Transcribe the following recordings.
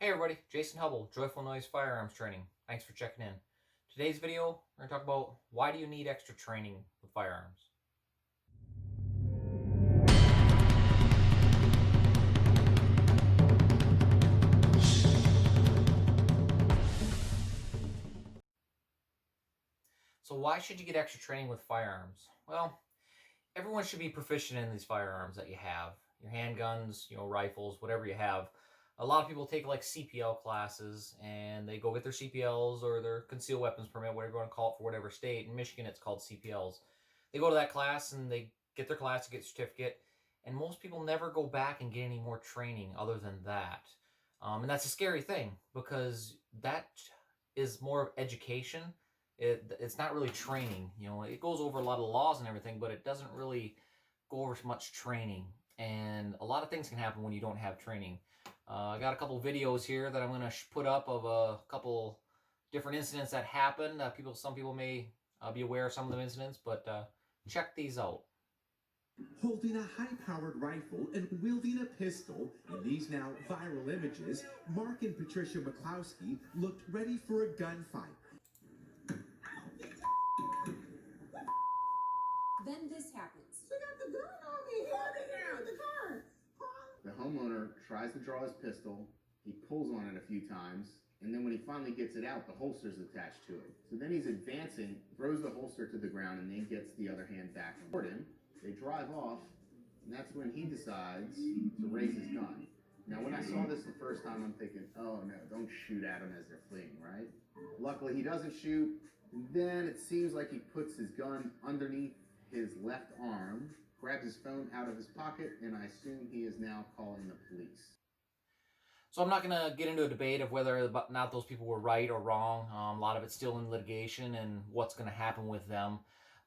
Hey everybody, Jason Hubble, Joyful Noise Firearms Training. Thanks for checking in. Today's video, we're going to talk about why do you need extra training with firearms. So why should you get extra training with firearms? Well, everyone should be proficient in these firearms that you have. Your handguns, rifles, whatever you have. A lot of people take like CPL classes and they go get their CPLs or their concealed weapons permit, whatever you want to call it for whatever state. In Michigan, it's called CPLs. They go to that class and they get their class to get a certificate. And most people never go back and get any more training other than that. And that's a scary thing because that is more of education. It's not really training. It goes over a lot of laws and everything, but it doesn't really go over much training. And a lot of things can happen when you don't have training. I got a couple videos here that I'm going to put up of a couple different incidents that happened. Some people may be aware of some of the incidents, but check these out. Holding a high-powered rifle and wielding a pistol, in these now viral images, Mark and Patricia McCloskey looked ready for a gunfight. Then this happens. She got the gun on me. Hold it down. The car. The homeowner tries to draw his pistol. He pulls on it a few times, and then when he finally gets it out, the holster's attached to it. So then he's advancing, throws the holster to the ground, and then gets the other hand back toward him. They drive off, and that's when he decides to raise his gun. Now, when I saw this the first time, I'm thinking, oh no, don't shoot at them as they're fleeing, right? Luckily, he doesn't shoot. And then it seems like he puts his gun underneath his left arm, grabs his phone out of his pocket, and I assume he is now calling the police. So I'm not going to get into a debate of whether or not those people were right or wrong. A lot of it's still in litigation and what's going to happen with them.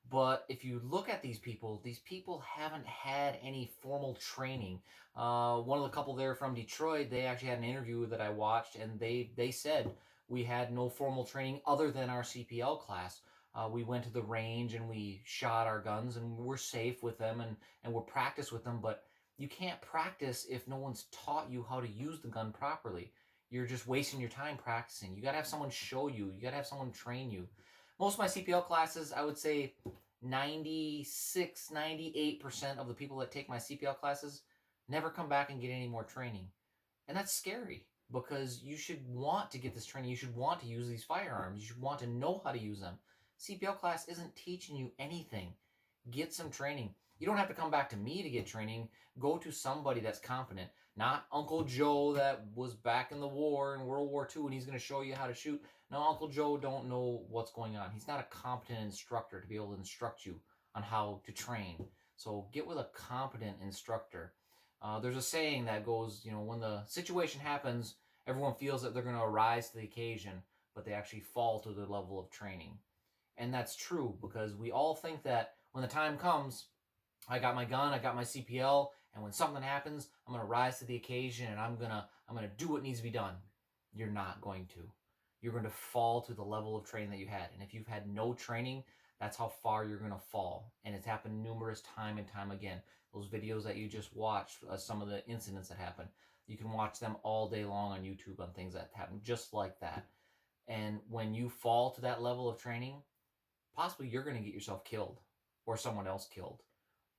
But if you look at these people haven't had any formal training. One of the couple there from Detroit, they actually had an interview that I watched, and they said we had no formal training other than our CPL class. We went to the range and we shot our guns and we're safe with them and we're practiced with them, but you can't practice if no one's taught you how to use the gun properly. You're just wasting your time practicing. You got to have someone show you. You got to have someone train you. Most of my CPL classes, I would say 96, 98% of the people that take my CPL classes never come back and get any more training. And that's scary because you should want to get this training. You should want to use these firearms. You should want to know how to use them. CPL class isn't teaching you anything. Get some training. You don't have to come back to me to get training. Go to somebody that's competent. Not Uncle Joe that was back in the war in World War II and he's going to show you how to shoot. No, Uncle Joe don't know what's going on. He's not a competent instructor to be able to instruct you on how to train. So get with a competent instructor. There's a saying that goes, when the situation happens, everyone feels that they're going to rise to the occasion, but they actually fall to the level of training. And that's true because we all think that when the time comes, I got my gun, I got my CPL, and when something happens, I'm going to rise to the occasion and I'm going to do what needs to be done. You're not going to. You're going to fall to the level of training that you had. And if you've had no training, that's how far you're going to fall. And it's happened numerous time and time again. Those videos that you just watched, some of the incidents that happened, you can watch them all day long on YouTube on things that happen just like that. And when you fall to that level of training, possibly you're going to get yourself killed or someone else killed.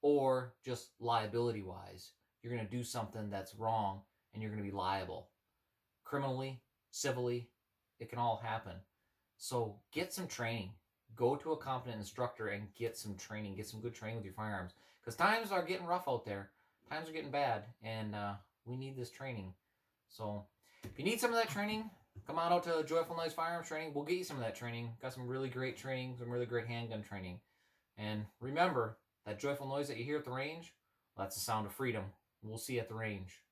Or just liability-wise, you're going to do something that's wrong and you're going to be liable. Criminally, civilly, it can all happen. So get some training. Go to a competent instructor and get some training. Get some good training with your firearms. Because times are getting rough out there. Times are getting bad. And we need this training. So if you need some of that training, come on out to Joyful Noise Firearms Training. We'll get you some of that training. Got some really great training. Some really great handgun training. And remember, that joyful noise that you hear at the range, well, that's the sound of freedom. We'll see you at the range.